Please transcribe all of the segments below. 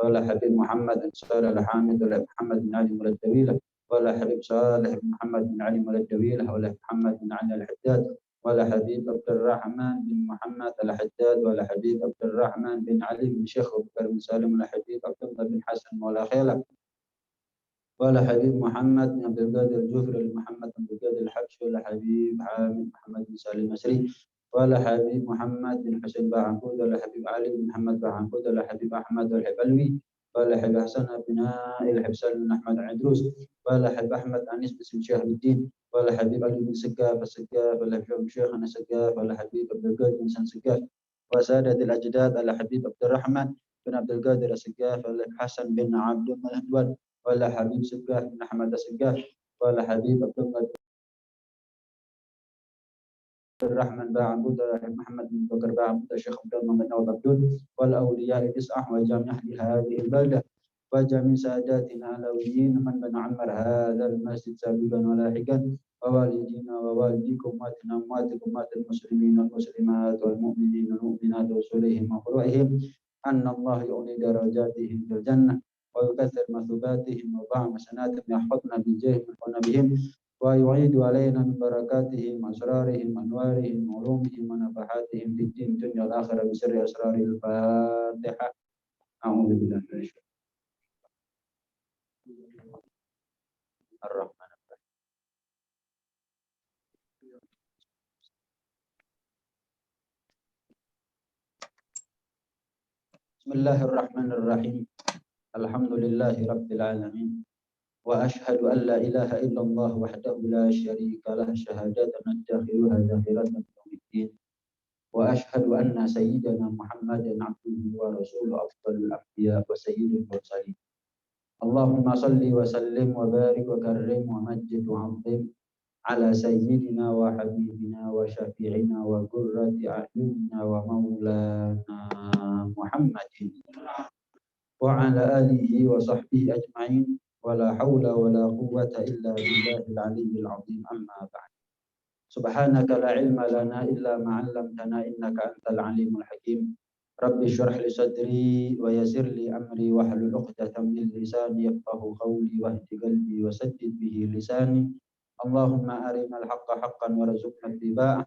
ولا حبيب محمد بن صالح الحامد ولا محمد بن علي ولا الدويلة ولا حبيب صالح بن محمد بن علي ولا الدويلة ولا محمد بن علي الحداد ولا حبيب عبد الرحمن بن محمد الحداد ولا حبيب عبد الرحمن بن علي بن شيخ أبو بكر بن سالم ولا حبيب عبد الله بن حسن ولا خيلة ولا حبيب محمد بن عبد القادر الجفري محمد بن عبد القادر الحبشي ولا حبيب حامد محمد بن سالم المصري ولا حبيب محمد بن حسين باعنقود ولا حبيب علي بن محمد باعنقود ولا حبيب أحمد الحبلوي ولا حبيب حسن بن الحبسان بن أحمد العدروس ولا حبيب أحمد أنيس بن شهاب الدين ولا حبيب علي بن سقاف السقاف ولا حبيب شيخنا سقاف ولا حبيب عبد القادر بن سن سقاف وسادة الأجداد ولا حبيب عبد الرحمن بن عبد القادر السقاف ولا حسن بن عبد الله ولا حبيب سقاف بن أحمد سقاف ولا حبيب عبد الله الرحمن باعنقود ولا محمد بن بكر باعنقود الشيخ عبد الله بن عبدود والأولياء تسعة وجميع أهل هذه البلدة وجميع ساداتنا العلويين من بنى عمر هذا المسجد سابقا ولاحقا ووالدينا ووالديكم وأمواتنا وأمواتكم أموات المسلمين والمسلمات والمؤمنين والمؤمنات ورسلهم وفروعهم أن الله يعلي درجاتهم في الجنة ويكثر مثوباتهم ويضاعف حسناتهم يحفظنا بالجاه من بهم ويعيد علينا من بركاتهم أسرارهم أنوارهم علومهم ونفحاتهم في الدين الدنيا والآخرة بسر أسرار الفاتحة. أعوذ بالله من الشيطان الرحمن الرحيم. بسم الله الرحمن الرحيم. الحمد لله رب العالمين وأشهد أن لا إله إلا الله وحده لا شريك له شهادة نتخذها ذاخرة يوم الدين وأشهد أن سيدنا محمدا عبده ورسوله أفضل الأنبياء وسيد المرسلين اللهم صل وسلم وبارك وكرم ومجد وعظم على سيدنا وحبيبنا وشفيعنا وقرة أعيننا ومولانا محمد وعلى آله وصحبه أجمعين ولا حول ولا قوة إلا بالله العلي العظيم أما بعد سبحانك لا علم لنا إلا ما علمتنا إنك أنت العليم الحكيم رب اشرح لي صدري ويسر لي أمري واحلل عقدة من لساني يفقهوا قولي واهد قلبي وسدد به لساني اللهم أرنا الحق حقا وارزقنا اتباعه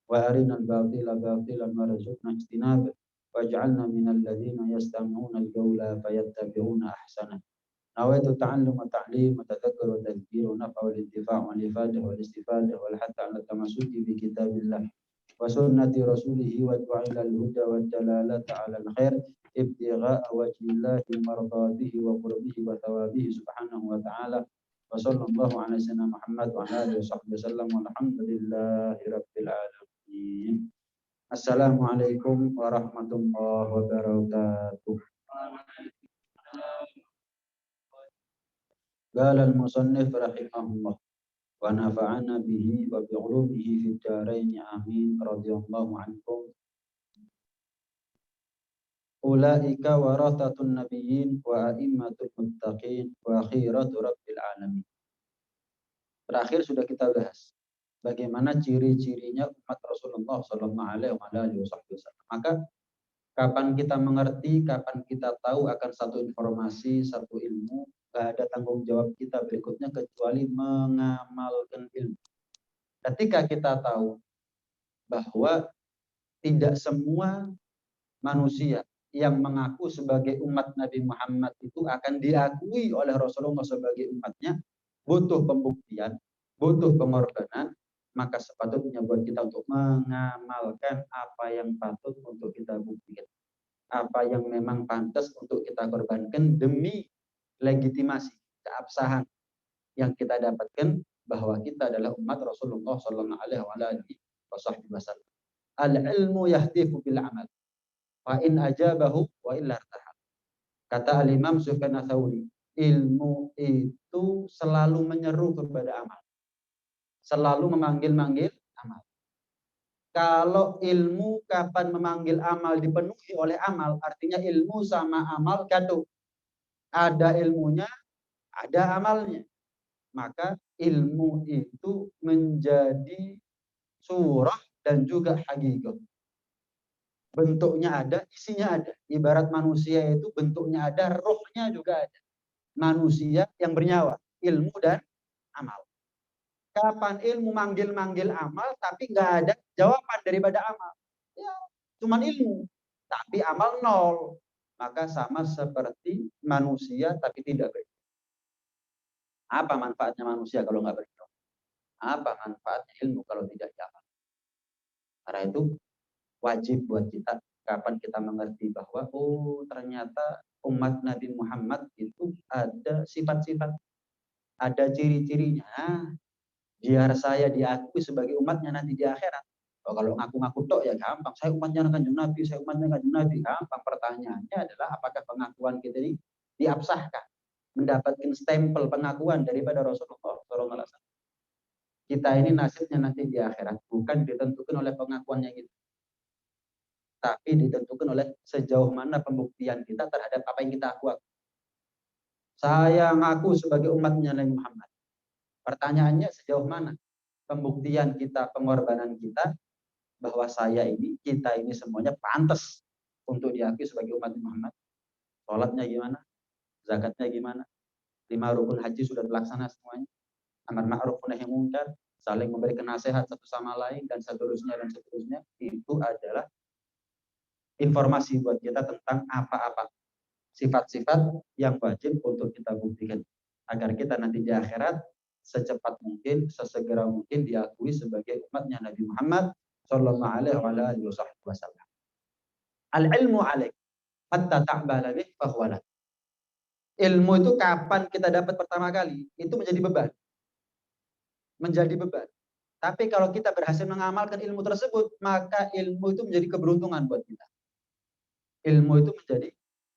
وأرنا الباطل باطلا وارزقنا اجتنابه واجعلنا من الذين يستمعون القول فيتبعون أحسنه نويت التعلم والتعليم والتذكر والتذكير والنفع والانتفاع والإفادة والاستفادة والحث على التمسك بكتاب الله وسنة رسوله والدعاء إلى الهدى والدلالة على الخير ابتغاء وجه الله مرضاته وقربه وثوابه سبحانه وتعالى وصلى الله على سيدنا محمد وعلى آله وصحبه وسلم والحمد لله رب العالمين. Assalamualaikum warahmatullahi wabarakatuh. قال المصنف رحمه الله ونفعنا به وبعلومه في الدارين آمين رضي الله عنكم. أولئك ورثة النبيين وأئمة المتقين وخيرة رب العالمين. Terakhir sudah kita bahas bagaimana ciri-cirinya umat Rasulullah Sallallahu Alaihi Wasallam. Maka kapan kita mengerti, kapan kita tahu akan satu informasi, satu ilmu, gak ada tanggung jawab kita berikutnya kecuali mengamalkan ilmu. Ketika kita tahu bahwa tidak semua manusia yang mengaku sebagai umat Nabi Muhammad itu akan diakui oleh Rasulullah sebagai umatnya, butuh pembuktian, butuh pengorbanan, maka sepatutnya buat kita untuk mengamalkan apa yang patut untuk kita buktikan. Apa yang memang pantas untuk kita korbankan demi legitimasi, keabsahan yang kita dapatkan bahwa kita adalah umat Rasulullah Sallallahu Alaihi Wasallam. Al-ilmu yahdifu bil amal. Wa in ajabahu wa illa irtahal. Kata Al-Imam Sufyan Ats-Tsauri, ilmu itu selalu menyeru kepada amal. Selalu memanggil-manggil amal. Kalau ilmu kapan memanggil amal dipenuhi oleh amal, artinya ilmu sama amal gaduh. Ada ilmunya, ada amalnya. Maka ilmu itu menjadi surah dan juga hakikat. Bentuknya ada, isinya ada. Ibarat manusia itu bentuknya ada, rohnya juga ada. Manusia yang bernyawa, ilmu dan amal. Kapan ilmu manggil-manggil amal, tapi nggak ada jawaban daripada amal. Ya, cuman ilmu, tapi amal nol. Maka sama seperti manusia, tapi tidak bernyawa. Apa manfaatnya manusia kalau nggak bernyawa? Apa manfaatnya ilmu kalau tidak diamal? Karena itu wajib buat kita kapan kita mengerti bahwa oh ternyata umat Nabi Muhammad itu ada sifat-sifat, ada ciri-cirinya, biar saya diakui sebagai umatnya nanti di akhirat. Oh, kalau ngaku-ngaku tok ya gampang, saya umatnya Kanjeng Nabi, saya umatnya Kanjeng Nabi, gampang. Pertanyaannya adalah apakah pengakuan kita ini diabsahkan, mendapatkan stempel pengakuan daripada Rasulullah SAW. Kita ini nasibnya nanti di akhirat bukan ditentukan oleh pengakuannya kita, tapi ditentukan oleh sejauh mana pembuktian kita terhadap apa yang kita akui. Saya ngaku sebagai umatnya Nabi Muhammad. Pertanyaannya sejauh mana pembuktian kita, pengorbanan kita bahwa saya ini, kita ini semuanya pantas untuk diakui sebagai umat Muhammad. Sholatnya gimana? Zakatnya gimana? 5 rukun haji sudah terlaksana semuanya. Amar ma'ruf nahi munkar, saling memberikan nasihat satu sama lain dan seterusnya dan seterusnya. Itu adalah informasi buat kita tentang apa-apa sifat-sifat yang wajib untuk kita buktikan agar kita nanti di akhirat secepat mungkin, sesegera mungkin diakui sebagai umatnya Nabi Muhammad sallallahu alaihi wasallam. Al-ilmu alaik hatta ta'bala bih fahuwa lak. Ilmu itu kapan kita dapat pertama kali, itu menjadi beban. Menjadi beban. Tapi kalau kita berhasil mengamalkan ilmu tersebut, maka ilmu itu menjadi keberuntungan buat kita. Ilmu itu menjadi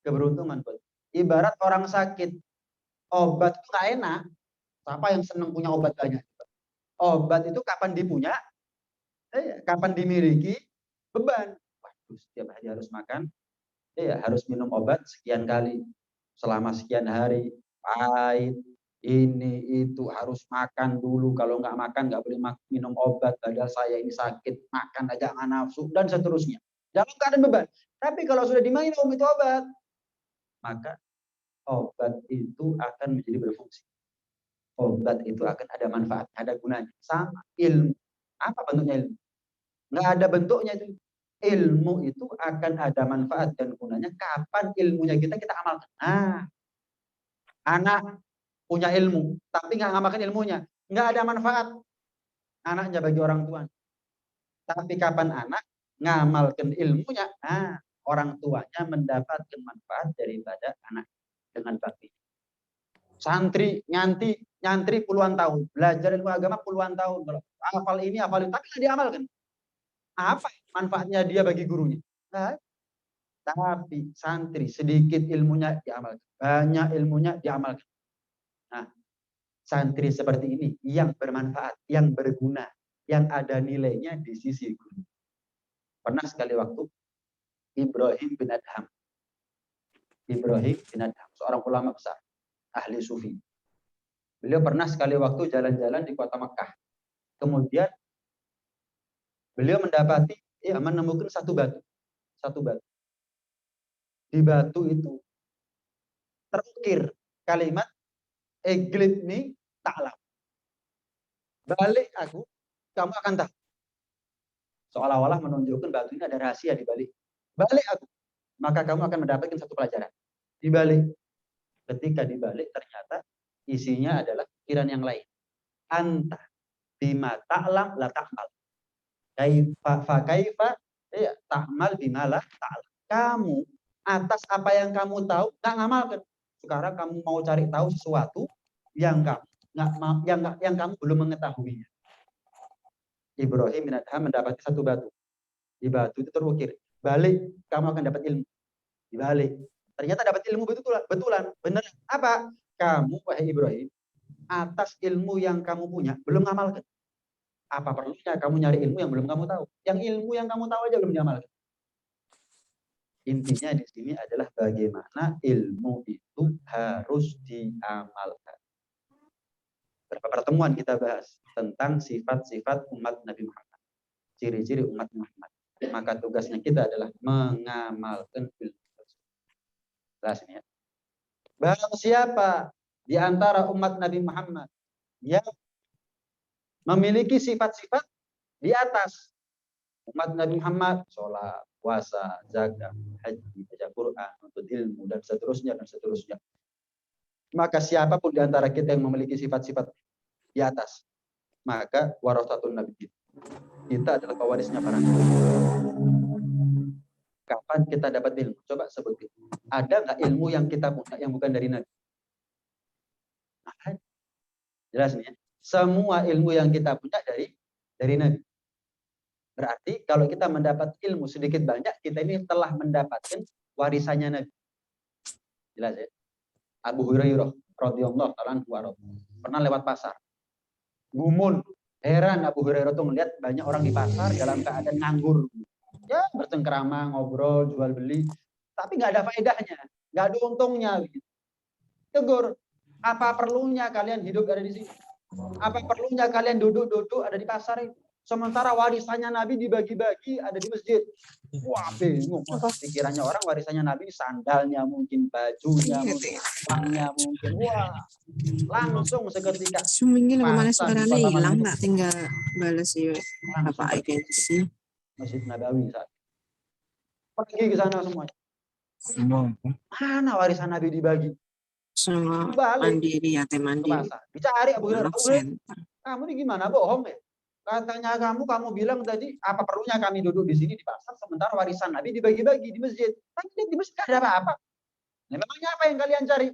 keberuntungan buat kita. Ibarat orang sakit, obat itu nggak enak. Siapa yang senang punya obat banyak? Obat itu kapan dipunya, kapan dimiliki, beban. Waduh, setiap hari harus makan, harus minum obat sekian kali selama sekian hari, pahit, ini itu harus makan dulu, kalau nggak makan nggak boleh minum obat, padahal saya ini sakit, makan aja nggak nafsu dan seterusnya. Dalam keadaan beban. Tapi kalau sudah diminum itu obat, maka obat itu akan menjadi berfungsi. Obat itu akan ada manfaat, ada gunanya. Sama ilmu. Apa bentuknya ilmu? Nggak ada bentuknya itu. Ilmu itu akan ada manfaat dan gunanya kapan ilmunya kita amalkan. Nah, anak punya ilmu, tapi nggak ngamalkan ilmunya, nggak ada manfaat anaknya bagi orang tua. Tapi kapan anak ngamalkan ilmunya, nah, orang tuanya mendapatkan manfaat daripada anak dengan bakti. Santri nyantri puluhan tahun, belajar ilmu agama puluhan tahun, hafal ini, hafal itu, tapi nggak diamalkan. Apa manfaatnya dia bagi gurunya? Nah, tapi santri sedikit ilmunya diamalkan, banyak ilmunya diamalkan. Nah, santri seperti ini yang bermanfaat, yang berguna, yang ada nilainya di sisi guru. Pernah sekali waktu Ibrahim bin Adham, seorang ulama besar, ahli sufi. Beliau pernah sekali waktu jalan-jalan di kota Mekah. Kemudian beliau menemukan satu batu. Di batu itu terukir kalimat Eglibni ta'lam. Balik aku, kamu akan tahu. Seolah-olah menunjukkan batu ini ada rahasia di balik. Balik aku, maka kamu akan mendapatkan satu pelajaran. Dibalik. Ketika dibalik ternyata isinya adalah pikiran yang lain. Anta bima ta'lam la ta'mal. Kaifa ta'mal bima la ta'lam. Kamu atas apa yang kamu tahu nggak ngamalkan. Sekarang kamu mau cari tahu sesuatu yang kamu belum mengetahuinya. Ibrahim bin Adham mendapati satu batu. Di batu itu terukir. Balik, kamu akan dapat ilmu. Dibalik. Ternyata dapat ilmu betulan. Benar. Apa? Kamu, wahai Ibrahim, atas ilmu yang kamu punya, belum ngamalkan. Apa perlunya kamu nyari ilmu yang belum kamu tahu? Yang ilmu yang kamu tahu aja belum diamalkan. Intinya di sini adalah bagaimana ilmu itu harus diamalkan. Beberapa pertemuan kita bahas tentang sifat-sifat umat Nabi Muhammad. Ciri-ciri umat Muhammad. maka tugasnya kita adalah mengamalkan ilmu tersebut. Jelas ya. Barang siapa di antara umat Nabi Muhammad yang memiliki sifat-sifat di atas umat Nabi Muhammad, sholat, puasa, zakat, haji, baca Quran, menuntut ilmu, dan seterusnya, dan seterusnya. Maka siapapun di antara kita yang memiliki sifat-sifat di atas, maka warasatul nabi, kita adalah pewarisnya para nabi. Kapan kita dapat ilmu? Coba sebutin. Ada nggak ilmu yang kita punya yang bukan dari nabi? Jelas nih ya. Semua ilmu yang kita punya dari nabi. Berarti kalau kita mendapat ilmu sedikit banyak, kita ini telah mendapatkan warisannya nabi. Jelas ya. Abu Hurairah radhiyallahu anhu pernah lewat pasar. Gumun, heran Abu Hurairah tuh melihat banyak orang di pasar dalam keadaan nganggur. Ya, bercengkrama, ngobrol, jual beli, tapi nggak ada faedahnya, nggak ada untungnya. Gitu. Tegur, apa perlunya kalian hidup ada di sini? Apa perlunya kalian duduk-duduk ada di pasar itu? Sementara warisannya Nabi dibagi-bagi ada di masjid. Wah, bingung. Pikirannya orang warisannya Nabi sandalnya mungkin, bajunya mungkin, uangnya mungkin. Wah, langsung seketika. Sumingin kemana suaranya hilang, tak tinggal balas ya. Apa agensi? Masjid Nabawi saat. Pergi ke sana semuanya. Mana warisan Nabi dibagi? Sama mandiri ya, teh mandiri. Dicari Abu Hurairah. Kamu ini gimana, bohong ya? Katanya kamu bilang tadi, apa perlunya kami duduk di sini di pasar, sementara warisan Nabi dibagi-bagi di masjid. Tapi di masjid ada apa-apa. Nah, memangnya apa yang kalian cari?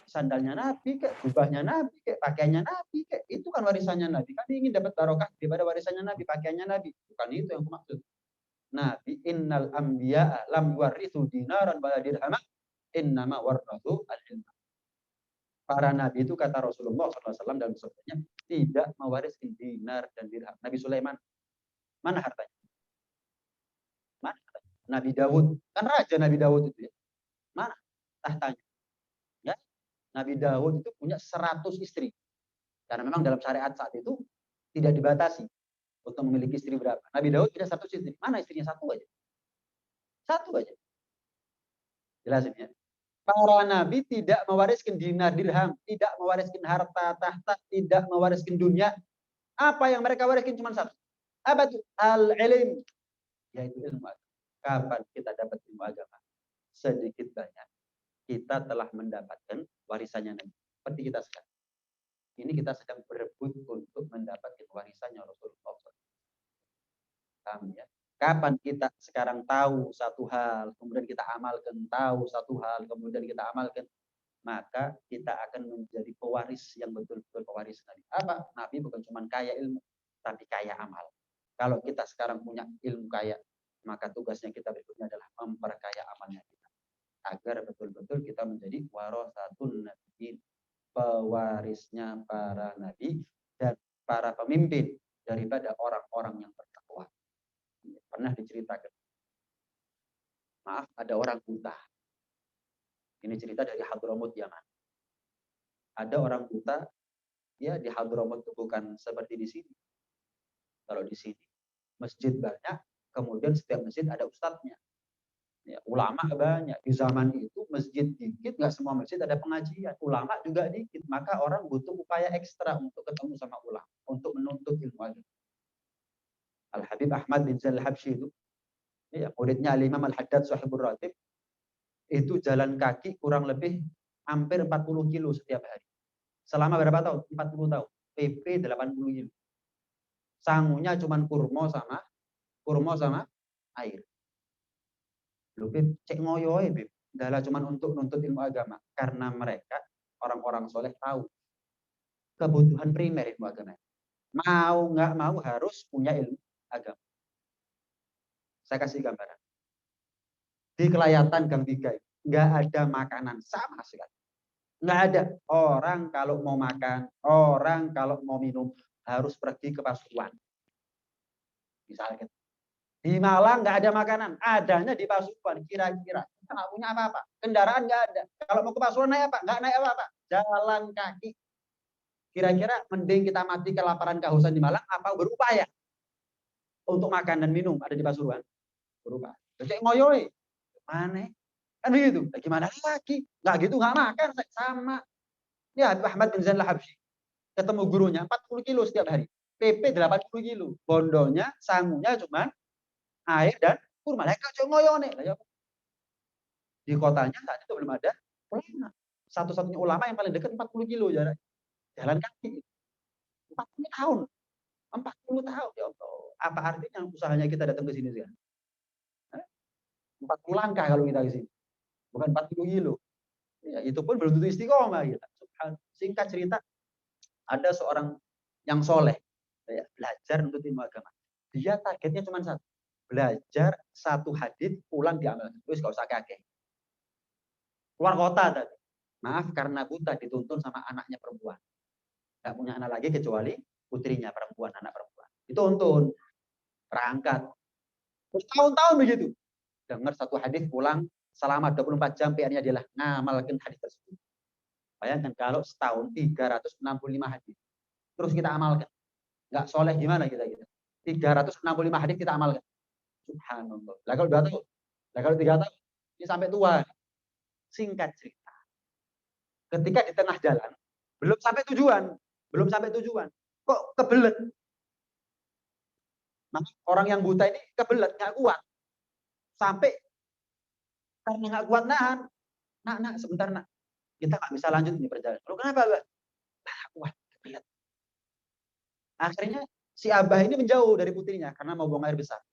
Sandalnya Nabi, kayak jubahnya Nabi, kayak pakaiannya Nabi, kayak itu kan warisannya Nabi. Kami ingin dapat barokah daripada warisannya Nabi, pakaiannya Nabi. Bukan itu yang aku maksud. Nabi innal anbiya lam warithu dinaran wala dirham, innama warathu al-ilma. Para nabi itu kata Rasulullah SAW dalam sabdanya tidak mewariskan dinar dan dirham. Nabi Sulaiman, mana hartanya? Mana hartanya? Nabi Dawud, kan raja Nabi Dawud itu ya. Mana tahtanya? Ya, Nabi Dawud itu punya 100 istri. Karena memang dalam syariat saat itu tidak dibatasi untuk memiliki istri berapa. Nabi Dawud punya 100 istri. Mana istrinya? Satu aja. Satu aja. Jelasin ya. Para nabi tidak mewariskan dinar dirham, tidak mewariskan harta tahta, tidak mewariskan dunia. Apa yang mereka wariskan cuma satu. Apa itu? Al-ilm, yaitu ilmu agama. Kapan kita dapat ilmu agama? Sedikit banyak. Kita telah mendapatkan warisannya Nabi. Seperti kita sekarang. Ini kita sedang berebut untuk mendapatkan warisannya Rasulullah SAW. Paham ya? Kapan kita sekarang tahu satu hal, kemudian kita amalkan, tahu satu hal, kemudian kita amalkan, maka kita akan menjadi pewaris yang betul-betul pewaris Nabi. Apa? Nabi bukan cuma kaya ilmu, tapi kaya amal. Kalau kita sekarang punya ilmu kaya, maka tugasnya kita berikutnya adalah memperkaya amalnya kita. Agar betul-betul kita menjadi warasatul nabiyin, pewarisnya para nabi dan para pemimpin daripada orang-orang yang bertakwa. Pernah diceritakan. Maaf, ada orang buta. Ini cerita dari Hadramut Yaman. Ada orang buta, ya di Hadramut itu bukan seperti di sini. Kalau di sini masjid banyak, kemudian setiap masjid ada ustadznya. Ya, ulama banyak. Di zaman itu masjid dikit, nggak semua masjid ada pengajian. Ulama juga dikit, maka orang butuh upaya ekstra untuk ketemu sama ulama, untuk menuntut ilmu agama. Al-Habib Ahmad bin Zainal Habsyi itu, ya, muridnya Al-Imam Al-Haddad Sahibur Ratib, itu jalan kaki kurang lebih hampir 40 kilo setiap hari. Selama berapa tahun? 40 tahun. PP 80 kilo. Sangunya cuma kurma sama air. Loh, Bib, cek ngoyo ya, Bib. Adalah cuma untuk nuntut ilmu agama. Karena mereka, orang-orang soleh tahu kebutuhan primer ilmu agama. Mau nggak mau harus punya ilmu agama. Saya kasih gambaran. Di Kelayatan Gang 3 nggak ada makanan sama sekali. Nggak ada. Orang kalau mau makan, orang kalau mau minum harus pergi ke Pasuruan. Misalnya di Malang nggak ada makanan, adanya di Pasuruan. Kira-kira kita nggak punya apa-apa, kendaraan nggak ada. Kalau mau ke Pasuruan naik apa? Nggak naik apa-apa, jalan kaki. Kira-kira mending kita mati kelaparan kehausan di Malang apa berupaya untuk makan dan minum ada di Pasuruan. Berubah. Cek ngoyoi. Mana? Kan begitu. Nah, gimana lagi? Nggak gitu nggak makan sama. Ya Ahmad bin Zainal Habsyi ketemu gurunya 40 kilo setiap hari. PP 80 kilo. Bondonya, sangunya cuma air dan kurma. Lah kok ngoyone. Di kotanya saat itu belum ada ulama. Satu-satunya ulama yang paling dekat 40 kilo jarak. Jalan kaki. 40 tahun. 40 tahun ya Allah. Apa artinya usahanya kita datang ke sini sekarang? 40 langkah kalau kita ke sini. Bukan 40 kilo. Ya, itu pun belum tentu istiqomah gitu. Singkat cerita, ada seorang yang soleh ya, belajar untuk ilmu agama. Dia targetnya cuma satu, belajar satu hadis pulang diamalkan. Terus gak usah kakek. Keluar kota tadi. Maaf karena buta dituntun sama anaknya perempuan. Gak punya anak lagi kecuali putrinya perempuan, anak perempuan. Dituntun, berangkat. Bertahun-tahun begitu. Dengar satu hadis pulang selama 24 jam PR-nya adalah ngamalkan hadis tersebut. Bayangkan kalau setahun 365 hadis. Terus kita amalkan. Nggak soleh gimana kita gitu. 365 hadis kita amalkan. Subhanallah. Lah kalau 2 tahun. Lah kalau 3 tahun. Ini sampai tua. Singkat cerita. Ketika di tengah jalan. Belum sampai tujuan. Kok kebelet. Nah, orang yang buta ini kebelet. Nggak kuat. Sampai. Karena nggak kuat nahan. Nak, sebentar nak. Kita nggak bisa lanjut ini perjalanan. Lalu kenapa, Mbak? Kuat, kebelet. Akhirnya si Abah ini menjauh dari putrinya karena mau buang air besar.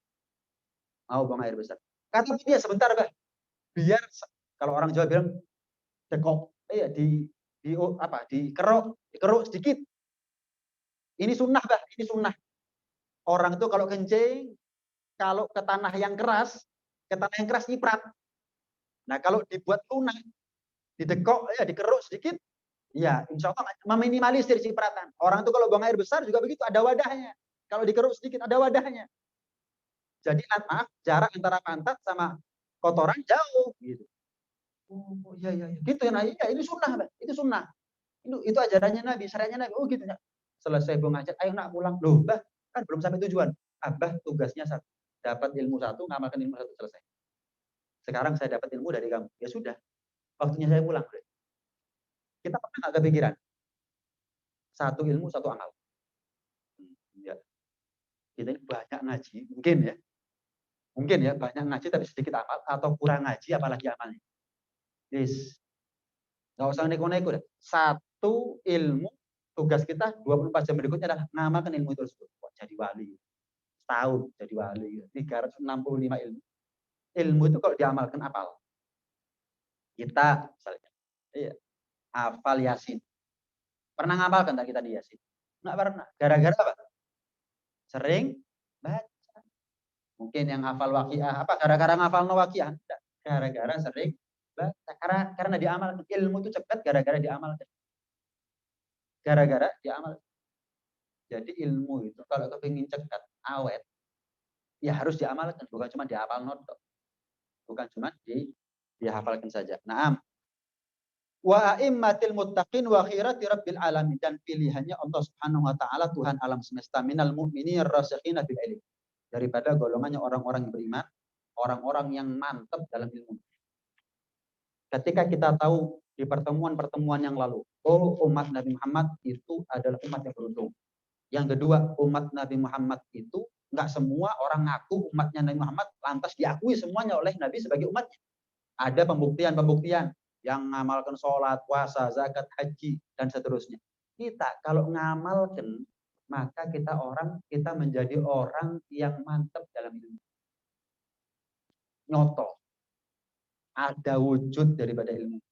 Kata dia sebentar, Bah. Biar kalau orang Jawa bilang dekok, dikeruk sedikit. Ini sunnah, Bah, ini sunnah. Orang itu kalau kencing, kalau ke tanah yang keras nyiprat. Nah, kalau dibuat lunak, didekok, dikeruk sedikit, ya insya Allah meminimalisir cipratan. Orang itu kalau buang air besar juga begitu, ada wadahnya. Kalau dikeruk sedikit, ada wadahnya. Jadi maaf, jarak antara pantat sama kotoran jauh gitu. Oh iya. Gitu ya, nah, iya ini sunnah, Bang. Itu sunnah. Itu ajarannya Nabi, syariatnya Nabi. Oh gitu ya. Selesai buang hajat, ayo nak pulang. Loh, Bah, kan belum sampai tujuan. Abah tugasnya satu. Dapat ilmu satu, ngamalkan ilmu satu, selesai. Sekarang saya dapat ilmu dari kamu. Ya sudah. Waktunya saya pulang. Kita pernah nggak kepikiran? Satu ilmu, satu amal. Ya. Kita ini banyak ngaji, mungkin ya banyak ngaji tapi sedikit amal, atau kurang ngaji apalagi amalnya. Yes. Nggak usah neko-neko deh. Satu ilmu, tugas kita 24 jam berikutnya adalah ngamalkan ilmu itu tersebut. Jadi wali. Setahun jadi wali. 365 ilmu. Ilmu itu kalau diamalkan apal. Kita misalnya, hafal Yasin. Pernah ngamalkan tak kita di Yasin? Nggak pernah. Gara-gara apa? Sering baca. Mungkin yang hafal waqiah, gara-gara ngafal waqiah? Gara-gara sering baca. Karena diamalkan. Ilmu itu cepat gara-gara diamalkan. Jadi ilmu itu kalau kepingin cepat, awet, ya harus diamalkan. Bukan cuma dihafal notok. Bukan cuma dihafalkan saja. Naam. Wa a'immatil muttaqin wa khirati rabbil alamin, dan pilihannya Allah Subhanahu wa taala, Tuhan alam semesta, minal mu'minir rasikhina bil ilm, daripada golongannya orang-orang yang beriman, orang-orang yang mantap dalam ilmu. Ketika kita tahu di pertemuan-pertemuan yang lalu, umat Nabi Muhammad itu adalah umat yang beruntung. Yang kedua, umat Nabi Muhammad itu enggak semua orang ngaku umatnya Nabi Muhammad lantas diakui semuanya oleh Nabi sebagai umatnya. Ada pembuktian yang ngamalkan sholat, puasa, zakat, haji, dan seterusnya. Kita kalau ngamalkan, maka kita menjadi orang yang mantap dalam ilmu. Nyoto. Ada wujud daripada ilmu.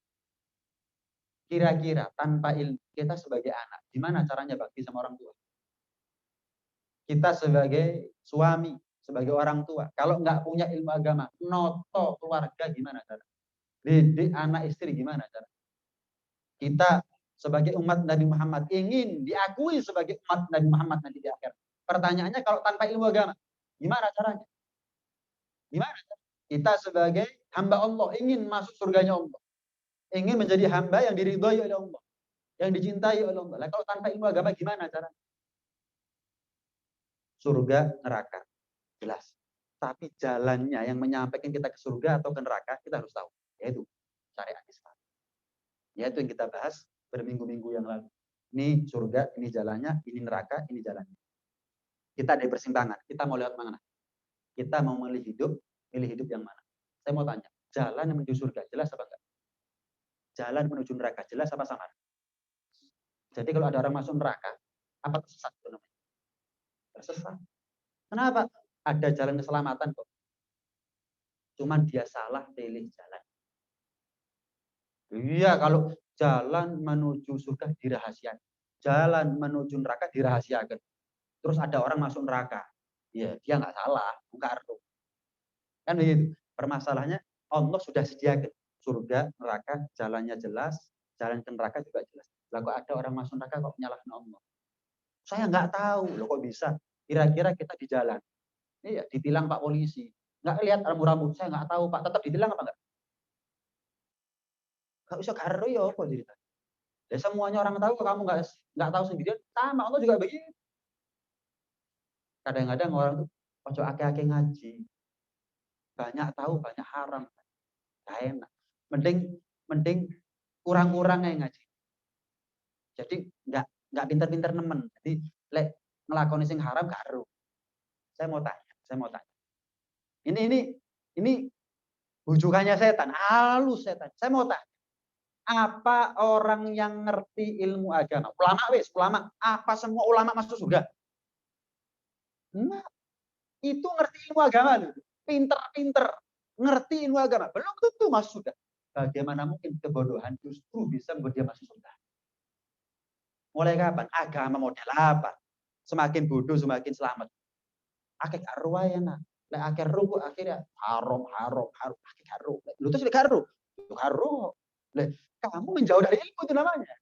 Kira-kira tanpa ilmu, kita sebagai anak, gimana caranya bakti sama orang tua? Kita sebagai suami, sebagai orang tua, kalau nggak punya ilmu agama, noto keluarga gimana cara? Didik anak istri gimana cara? Kita sebagai umat Nabi Muhammad ingin diakui sebagai umat Nabi Muhammad nanti di akhir. Pertanyaannya kalau tanpa ilmu agama, gimana caranya? Gimana? Kita sebagai hamba Allah ingin masuk surganya Allah. Ingin menjadi hamba yang diridhoi oleh Allah, yang dicintai oleh Allah. Nah, kalau tanpa ilmu agama gimana caranya? Surga, neraka. jelas. Tapi jalannya yang menyampaikan kita ke surga atau ke neraka kita harus tahu, yaitu syariat Islam. Yaitu yang kita bahas berminggu-minggu yang lalu. Ini surga, ini jalannya, ini neraka, ini jalannya. Kita ada persimpangan, kita mau lewat mana? Kita mau milih hidup yang mana? Saya mau tanya, jalan yang menuju surga jelas apa enggak? Jalan menuju neraka jelas apa samar? Jadi kalau ada orang masuk neraka, apa tersesat itu namanya? Tersesat. Kenapa? Ada jalan keselamatan kok. Cuman dia salah pilih jalan. Iya, kalau jalan menuju surga dirahasiakan. Jalan menuju neraka dirahasiakan. Terus ada orang masuk neraka. Ya, dia nggak salah, bukan. Kan begitu. Permasalahannya Allah sudah sediakan surga, neraka, jalannya jelas, jalan ke neraka juga jelas. Lah kok ada orang masuk neraka kok nyalahin Allah? Saya nggak tahu, loh kok bisa? Kira-kira kita di jalan. Iya, ditilang Pak polisi. Nggak lihat rambu-rambu, saya nggak tahu Pak, tetap ditilang apa enggak? Nggak usah karo ya apa cerita. Ya semuanya orang tahu, kamu nggak tahu sendirian, sama Allah juga begitu. Kadang-kadang orang tuh ojo ake-ake ngaji. Banyak tahu, banyak haram. Gak enak. Mending kurang-kurang yang ngaji. Jadi nggak pinter-pinter nemen. Jadi lek ngelakoni sing haram gak ero. Saya mau tanya. Ini bujukannya setan, halus setan. Saya mau tanya. Apa orang yang ngerti ilmu agama? Ulama. Apa semua ulama masuk surga? Nah, itu ngerti ilmu agama loh. Pinter-pinter. Ngerti ilmu agama. Belum tentu masuk surga. Bagaimana mungkin kebodohan justru bisa membuat dia masuk surga? Mulai kapan? Agama model apa? Semakin bodoh, semakin selamat. Akeh karo wae enak. Lek akeh ro akhirnya haram. Akeh karo. Lu terus karo. Karo. Kamu menjauh dari ilmu itu namanya.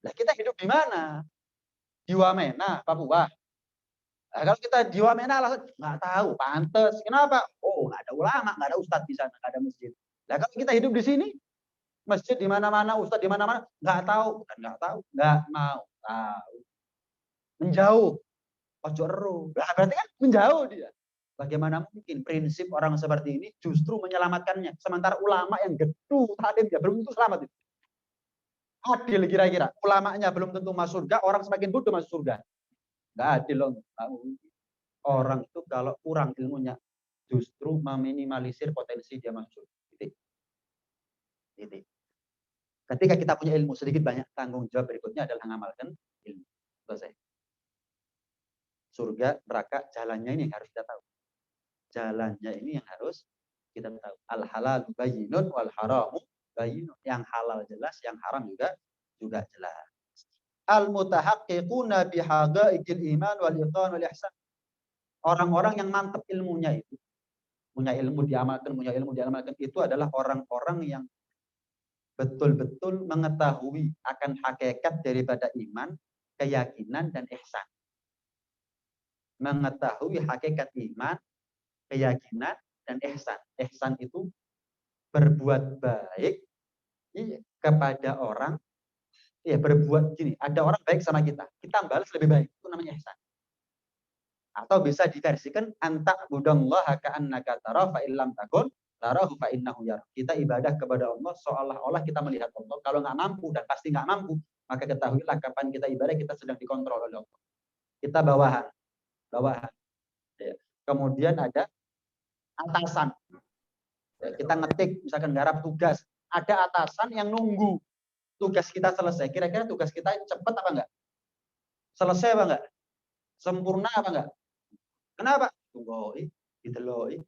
Lah kita hidup di mana? Di Wamena, Papua. Nah, kalau kita di Wamena alasan nggak tahu, pantes. Kenapa? Oh, nggak ada ulama, nggak ada ustadz di sana, nggak ada masjid. Lah kalau kita hidup di sini, masjid di mana-mana, ustadz di mana-mana, nggak tahu, nggak mau tahu. Menjauh. Ojo ero. Nah, berarti kan menjauh dia. Bagaimana mungkin prinsip orang seperti ini justru menyelamatkannya. Sementara ulama yang gedu tadi dia belum tentu selamat. Adil kira-kira. Ulamanya belum tentu masuk surga, orang semakin bodoh masuk surga. Nggak adil loh. Orang itu kalau kurang ilmunya justru meminimalisir potensi dia masuk surga. Titik. Ketika kita punya ilmu sedikit banyak, tanggung jawab berikutnya adalah mengamalkan ilmu. Selesai. Surga, neraka, jalannya ini yang harus kita tahu. Jalannya ini yang harus kita tahu. Al-halal bayyinun wal haramu bayyinun. Yang halal jelas, yang haram juga jelas. Al-mutahaqqiquna bihaqaiqil iman wal iqan wal ihsan. Orang-orang yang mantap ilmunya itu, punya ilmu diamalkan itu adalah orang-orang yang betul-betul mengetahui akan hakikat daripada iman, keyakinan dan ihsan. Mengetahui hakikat iman, keyakinan dan ihsan. Ihsan itu berbuat baik kepada orang. Ya, berbuat gini, ada orang baik sama kita balas lebih baik, itu namanya ihsan. Atau bisa diversikan antak budallaha ka'annaka tara fa illam takun tarahu fa innahu yara. Kita ibadah kepada Allah seolah-olah kita melihat Allah. Kalau nggak mampu dan pasti nggak mampu, maka ketahuilah kapan kita ibadah kita sedang dikontrol oleh Allah. Kita bawahan. Ya. Kemudian ada atasan. Ya, kita ngetik misalkan garap tugas, ada atasan yang nunggu tugas kita selesai. Kira-kira tugas kita cepat apa enggak? Selesai apa enggak? Sempurna apa enggak? Kenapa? Tunggu, dideloi.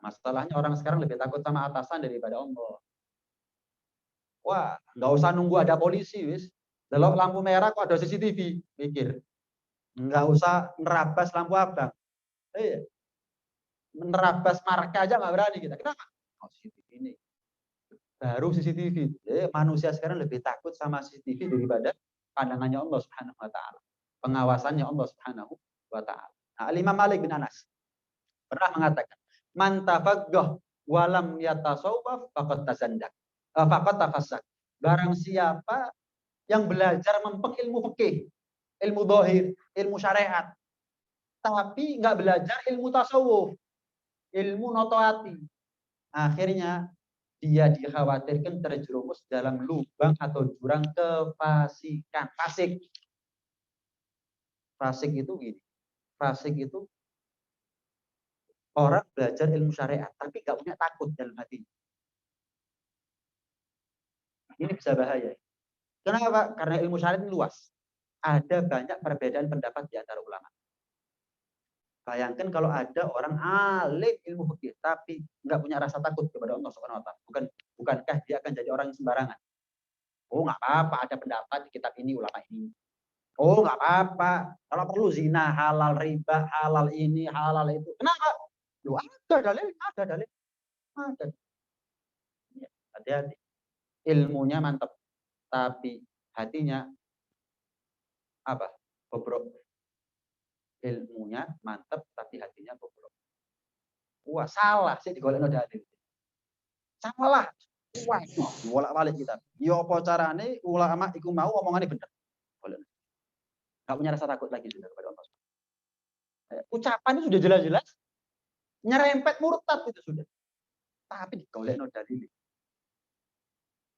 Masalahnya orang sekarang lebih takut sama atasan daripada Allah. Wah, nggak usah nunggu ada polisi, wis. Delok lampu merah kok ada CCTV, mikir. Nggak usah nerabas lampu abang. Nerabas marka aja nggak berani kita. Kenapa? Oh, CCTV ini. Baru CCTV. Manusia sekarang lebih takut sama CCTV daripada pandangannya Allah Subhanahu wa taala. Pengawasannya Allah Subhanahu wa taala. Nah, Imam Malik bin Anas pernah mengatakan, "Man tafaqqah wa lam yatasawwaf faqad tazandak." Faqad tafassak. Barang siapa yang belajar mempeng ilmu fikih, ilmu zahir, ilmu syariat, tapi nggak belajar ilmu tasawuf, ilmu notoati. Akhirnya dia dikhawatirkan terjerumus dalam lubang atau jurang kefasikan. Fasik itu gini. Fasik itu orang belajar ilmu syariat tapi nggak punya takut dalam hati. Ini bisa bahaya. Kenapa? Karena ilmu syariat ini luas. Ada banyak perbedaan pendapat di antara ulama. Bayangkan kalau ada orang alim ilmu fikih tapi nggak punya rasa takut kepada Allah Subhanahu wa taala. Bukankah dia akan jadi orang yang sembarangan? Oh, nggak apa-apa ada pendapat di kitab ini ulama ini. Oh, nggak apa-apa. Kalau perlu zina, halal, riba, halal ini, halal itu. Kenapa? Loh, ada dalil, ada dalil. Ada. Ya, hati-hati. Ilmunya mantap, tapi hatinya apa? Bobrok. Ilmunya mantap, tapi hatinya bobrok. Wah, salah sih digolekno dalil. Salah. Wah, bolak-balik kita. Yo apa carane ulama iku mau omongane bener. Boleh. Enggak punya rasa takut lagi sudah kepada Allah. Ucapan itu sudah jelas-jelas nyerempet murtad itu sudah. Tapi digolekno dalil.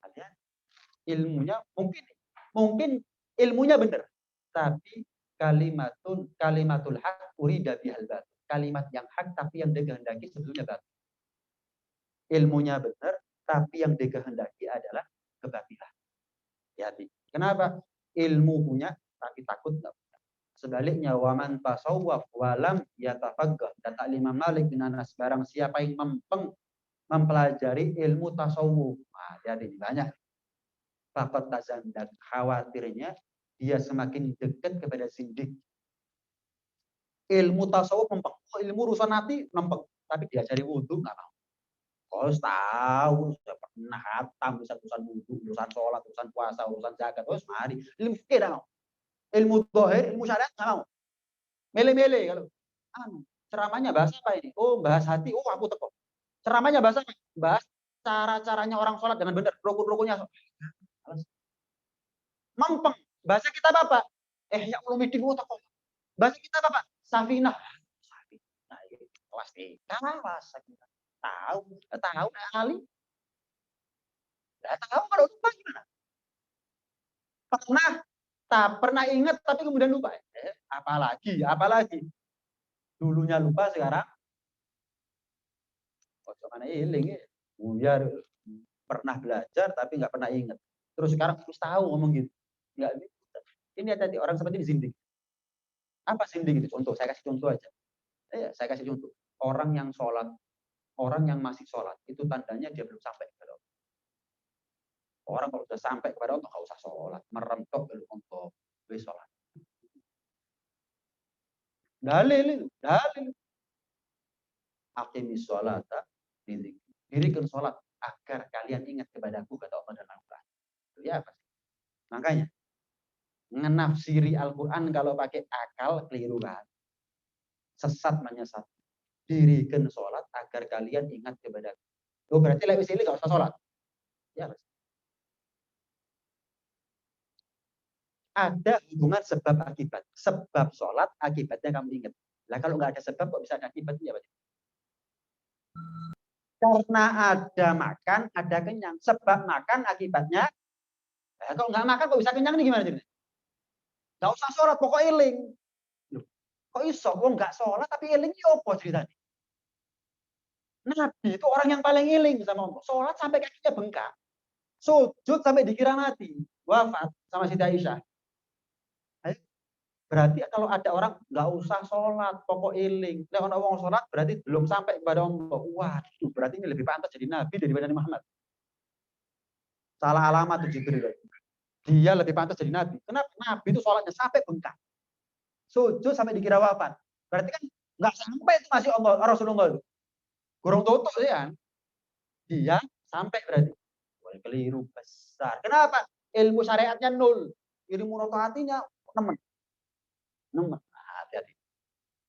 Artinya ilmunya mungkin ilmunya benar, tapi kalimatul haq urida bihal batil. Kalimat yang hak tapi yang dikehendaki sebetulnya batil. Ilmunya benar, tapi yang dikehendaki adalah kebatilan. Hati. Kenapa? Ilmu punya, tapi takut nggak punya. Sebaliknya, waman tasawwaf walam yatafaggah. Kata Imam Malik bin Anas, barang siapa yang mempelajari ilmu tasawuf. Nah, jadi banyak. Fakat tazan dan khawatirnya dia semakin dekat kepada zindik. Ilmu tasawuf mempeng, ilmu urusan hati mempeng, tapi diajari wudhu nggak mau. Kau tahu, sudah pernah hatam urusan wudhu, urusan sholat, urusan puasa, urusan zakat, terus mari. Ilmu fikih nggak mau. Ilmu dohir, ilmu syariat nggak mau. Mele-mele kalau. Ceramahnya bahas apa ini? Oh, bahas hati. Oh, aku teko. Ceramahnya bahas apa? Bahas cara-caranya orang sholat dengan benar, rukun-rukunnya. Mempeng. Bahasa kita apa? Ya Ulumuddin teko. Bahasa kita apa? Safinah. Safinah. Kelas 3 bahasa kita. Tahu ahli. Enggak tahu kalau lupa gimana? Pernah ingat tapi kemudian lupa. Apalagi. Dulunya lupa sekarang. Ojo mana eling ya. Biar pernah belajar tapi nggak pernah ingat. Terus sekarang harus tahu ngomong gitu. Enggak bisa. Ini tadi orang seperti ini zindik. Apa zindik itu? Contoh, saya kasih contoh aja. Saya kasih contoh. Orang yang sholat, orang yang masih sholat, itu tandanya dia belum sampai kepada Allah. Orang kalau sudah sampai kepada Allah, nggak usah sholat. Merentok belum untuk sholat. Dalil. Aqimis sholata, dirikan sholat agar kalian ingat kepadaku, kata Allah dalam Al-Quran. Ya apa sih? Makanya, menafsiri Al-Quran kalau pakai akal, keliru kan. Sesat menyesat. Dirikan sholat agar kalian ingat kepadaku. Oh, berarti lewat sini nggak usah sholat. Ya, ada hubungan sebab akibat. Sebab sholat, akibatnya kamu ingat. Lah kalau nggak ada sebab, kok bisa ada akibatnya? Karena ada makan, ada kenyang. Sebab makan, akibatnya. Kalau nggak makan, kok bisa kenyang? Ini gimana ceritanya? Nggak usah sholat, pokoknya eling. Kok iso? Kok nggak sholat, tapi eling ya apa ceritanya? Nabi itu orang yang paling eling sama Allah. Sholat sampai kakinya bengkak. Sujud sampai dikira mati. Wafat sama Siti Aisyah. Berarti kalau ada orang nggak usah sholat, pokok eling. Kalau orang sholat berarti belum sampai kepada Allah. Waduh, berarti ini lebih pantas jadi Nabi daripada Nabi Muhammad. Salah alamat tuh Jibril. Dia lebih pantas jadi Nabi. Kenapa? Nabi itu sholatnya sampai bengkak. Sujud sampai dikira wafat. Berarti kan nggak sampai itu masih Allah, Rasulullah itu. Kurang tutup ya. Dia sampai berarti. Keliru besar. Kenapa? Ilmu syariatnya 0. Ilmu rokaatinya 6. Hati-hati.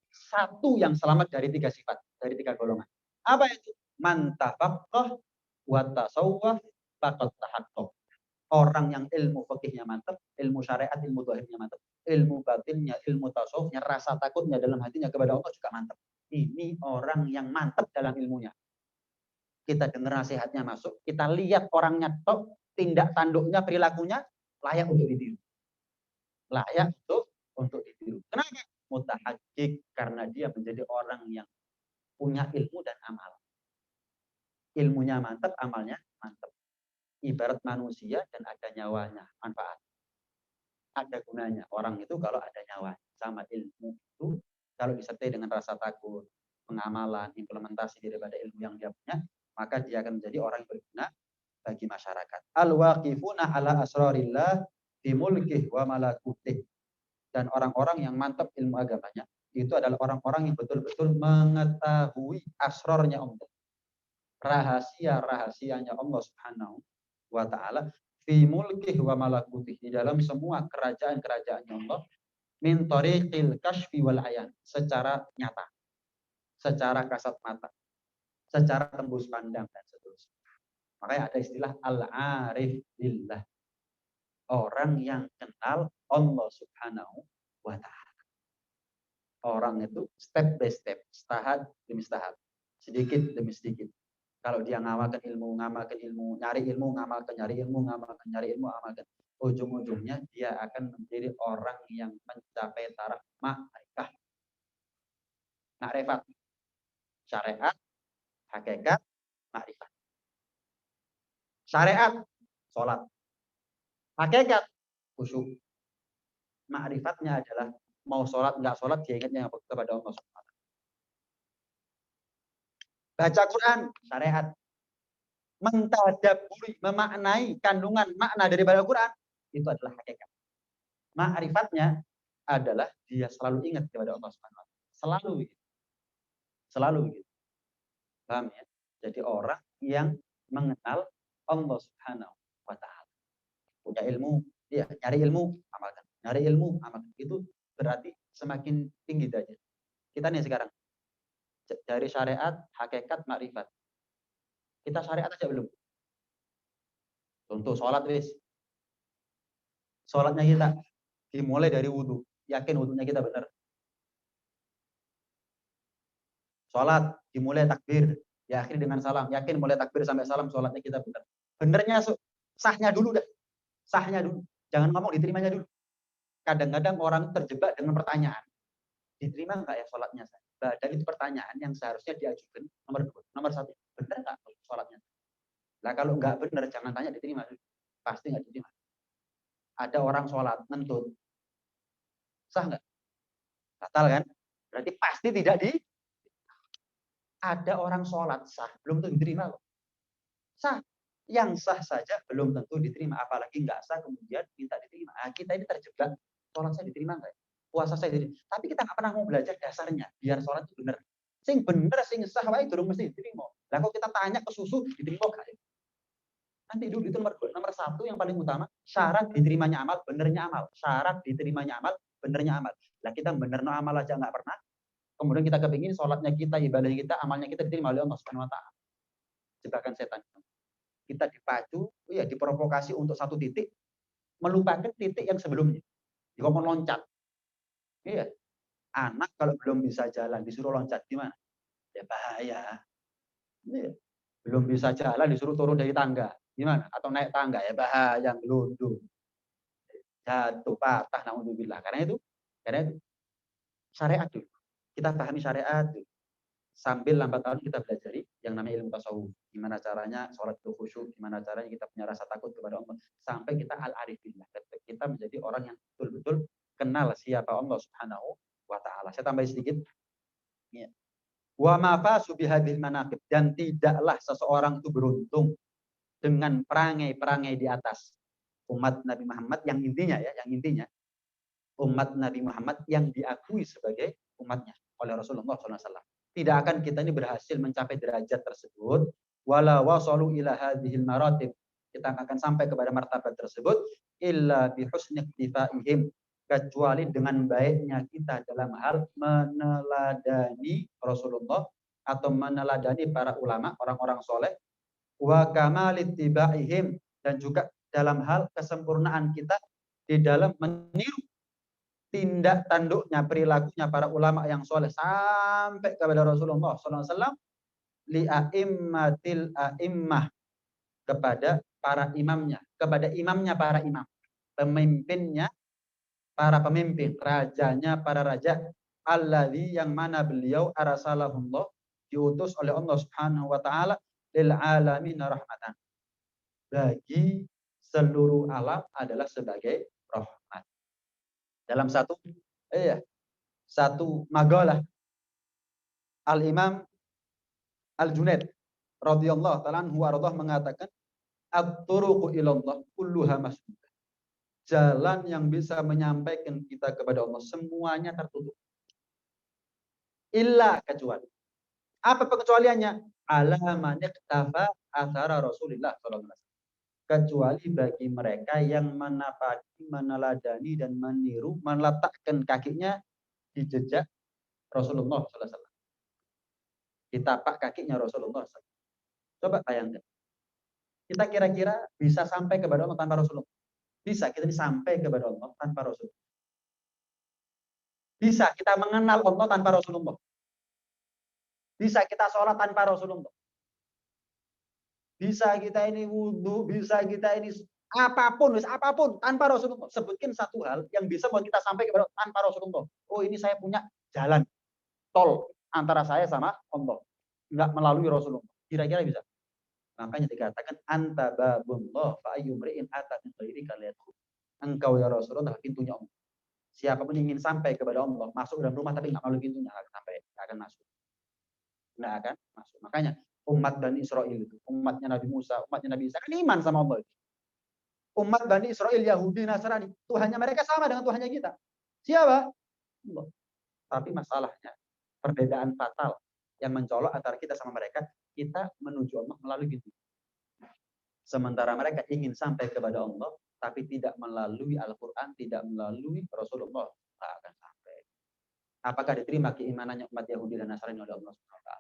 Satu yang selamat dari 3 sifat, dari 3 golongan. Apa itu? Man tafaqqah wa tasawwaf faqad tahaqqaq. Orang yang ilmu fikihnya mantap, ilmu syariat, ilmu zahirnya mantap, ilmu batinnya, ilmu tasawufnya, rasa takutnya dalam hatinya kepada Allah juga mantap. Ini orang yang mantap dalam ilmunya. Kita dengar nasihatnya masuk, kita lihat orangnya top, tindak tanduknya, perilakunya layak untuk ditiru. Layak untuk ditiru. Kenapa? Mutahaqqiq, karena dia menjadi orang yang punya ilmu dan amal. Ilmunya mantap, amalnya mantap. Ibarat manusia dan ada nyawanya, manfaat. Ada gunanya. Orang itu kalau ada nyawa sama ilmu itu, kalau disertai dengan rasa takut, pengamalan, implementasi daripada ilmu yang dia punya, maka dia akan menjadi orang yang berguna bagi masyarakat. Al-waqifuna ala asrarillah fi mulkih wa malakutih. Dan orang-orang yang mantap ilmu agamanya, itu adalah orang-orang yang betul-betul mengetahui asrornya Allah. Rahasia-rahasianya Allah Subhanahu wa ta'ala fi mulkih wa malakutih, di dalam semua kerajaan-kerajaannya Allah, min tariqil kashfi wal ayan, secara nyata, secara kasat mata, secara tembus pandang dan seterusnya. Makanya ada istilah al-arif billah, orang yang kenal Allah Subhanahu wa ta'ala. Orang itu step by step, tahap demi tahap, sedikit demi sedikit. Kalau dia ngamalkan ilmu, nyari ilmu, nyari ilmu, amalkan. Ujung-ujungnya dia akan menjadi orang yang mencapai taraf ma'rifah. Ma'rifat, syariat, hakikat, ma'rifat. Syariat, sholat. Hakikat, khusyuk. Ma'rifatnya adalah mau sholat, enggak sholat, dia ingatnya kepada Allah SWT. Baca Quran, syariat. Mentadabburi, memaknai kandungan makna daripada Quran, itu adalah hakikat. Ma'rifatnya adalah dia selalu ingat kepada Allah SWT. Selalu begitu. Selalu begitu. Paham ya? Jadi orang yang mengenal Allah Subhanahu wa ta'ala. Punya ilmu, dia nyari ilmu, amalkan. Nyari ilmu, amalkan. Itu berarti semakin tinggi derajat. Kita nih sekarang dari syariat, hakikat, makrifat. Kita syariat aja belum. Contoh sholat wis. Sholatnya kita dimulai dari wudhu. Yakin wudhunya kita benar. Sholat dimulai takbir, diakhiri dengan salam. Yakin mulai takbir sampai salam sholatnya kita benar. Benernya sahnya dulu dah. Sahnya dulu. Jangan ngomong diterimanya dulu. Kadang-kadang orang terjebak dengan pertanyaan. Diterima enggak ya sholatnya saya? Dan itu pertanyaan yang seharusnya diajukan nomor 2. Nomor 1, benar enggak sholatnya? Nah kalau enggak benar, jangan tanya diterima. Pasti enggak diterima. Ada orang sholat, ngentut. Sah enggak? Batal kan? Berarti pasti tidak di. Ada orang sholat sah, belum tentu diterima loh. Sah. Yang sah saja belum tentu diterima. Apalagi enggak sah kemudian minta diterima. Nah, kita ini terjebak. Sholat saya diterima enggak? Puasa saya diterima. Tapi kita nggak pernah mau belajar dasarnya. Biar sholat itu benar. Sing bener, sing sah, wae durung mesti diterima. Lah kok kita tanya ke susu, diterima enggak? Nanti dulu itu nomor 1 yang paling utama, syarat diterimanya amal, benernya amal. Syarat diterimanya amal, benernya amal. Lah kita bener no amal aja nggak pernah. Kemudian kita kepingin sholatnya kita, ibadah kita, amalnya kita diterima oleh Allah Subhanahu wa ta'ala. Jebakan setan. Kita dipacu, ya diprovokasi untuk satu titik, melupakan titik yang sebelumnya. Dikongkon loncat. Iya. Anak kalau belum bisa jalan disuruh loncat gimana? Ya bahaya. Iya. Belum bisa jalan disuruh turun dari tangga. Gimana? Atau naik tangga, ya bahaya, gelundung. Jatuh, patah, naudzubillah. Karena itu syariat dulu. Kita pahami syariat dulu. Sambil lambat laun kita pelajari yang namanya ilmu tasawuf. Gimana caranya sholat itu khusyuk, gimana caranya kita punya rasa takut kepada Allah. Sampai kita al-arifillah. Kita menjadi orang yang betul-betul kenal siapa Allah Subhanahu wa ta'ala. Saya tambah sedikit. Ya. Wa mafasu bihadhil manaqib, dan tidaklah seseorang itu beruntung dengan perangai-perangai di atas umat Nabi Muhammad yang intinya umat Nabi Muhammad yang diakui sebagai umatnya oleh Rasulullah SAW. Tidak akan kita ini berhasil mencapai derajat tersebut wala wasalu ila hadhil maratib. Kita akan sampai kepada martabat tersebut illa bi husni iktifaihim, kecuali dengan baiknya kita dalam hal meneladani Rasulullah atau meneladani para ulama, orang-orang soleh, wa kamalittibaihim, dan juga dalam hal kesempurnaan kita di dalam meniru tindak tanduknya, perilakunya para ulama yang soleh sampai kepada Rasulullah SAW, li a'immatil a'immah, kepada para imamnya, kepada imamnya para imam, pemimpinnya para pemimpin, rajanya para raja, alladzi yang mana beliau arsalahullah, diutus oleh Allah Subhanahu wa taala, lil alamin rahmatan, bagi seluruh alam adalah sebagai rahmat. Dalam satu makalah Al-Imam Al-Junaid radhiyallahu ta'ala anhu warḍah mengatakan, at-turuqu ilallah kulluha masdudah. Jalan yang bisa menyampaikan kita kepada Allah semuanya tertutup. Illa, kecuali. Apa pengecualiannya? Ala man iqtafa athara Rasulullah sallallahu alaihi wasallam. Kecuali bagi mereka yang menapaki, meneladani dan meniru, meletakkan kakinya di jejak Rasulullah sallallahu alaihi wasallam. Ditapak kakinya Rasulullah sallallahu alaihi wasallam. Coba bayangkan. Kita kira-kira bisa sampai kepada Allah tanpa Rasulullah? Bisa kita sampai kepada Allah tanpa Rasulullah? Bisa kita mengenal Allah tanpa Rasulullah? Bisa kita sholat tanpa Rasulullah? Bisa kita ini wudhu, bisa kita ini apapun tanpa Rasulullah. Sebutkan satu hal yang bisa membuat kita sampai kepada tanpa Rasulullah. Oh, ini saya punya jalan tol antara saya sama Allah, enggak melalui Rasulullah. Kira-kira bisa? Makanya dikatakan anta babullah fa ayyumri'in ata min ghairika liyadkhul. Engkau ya Rasulullah pintunya Allah. Siapapun ingin sampai kepada Allah, masuk dalam rumah tapi enggak melalui pintunya, enggak akan sampai, enggak akan masuk. Enggak akan masuk. Makanya umat Bani Israel itu, umatnya Nabi Musa, umatnya Nabi Isa kan iman sama Allah. Umat Bani Israel, Yahudi, Nasrani, Tuhannya mereka sama dengan Tuhannya kita. Siapa? Allah. Tapi masalahnya perbedaan fatal yang mencolok antara kita sama mereka, kita menuju Allah melalui pintu. Sementara mereka ingin sampai kepada Allah, tapi tidak melalui Al-Quran, tidak melalui Rasulullah, tak akan sampai. Apakah diterima keimanannya umat Yahudi dan Nasrani oleh Allah SWT?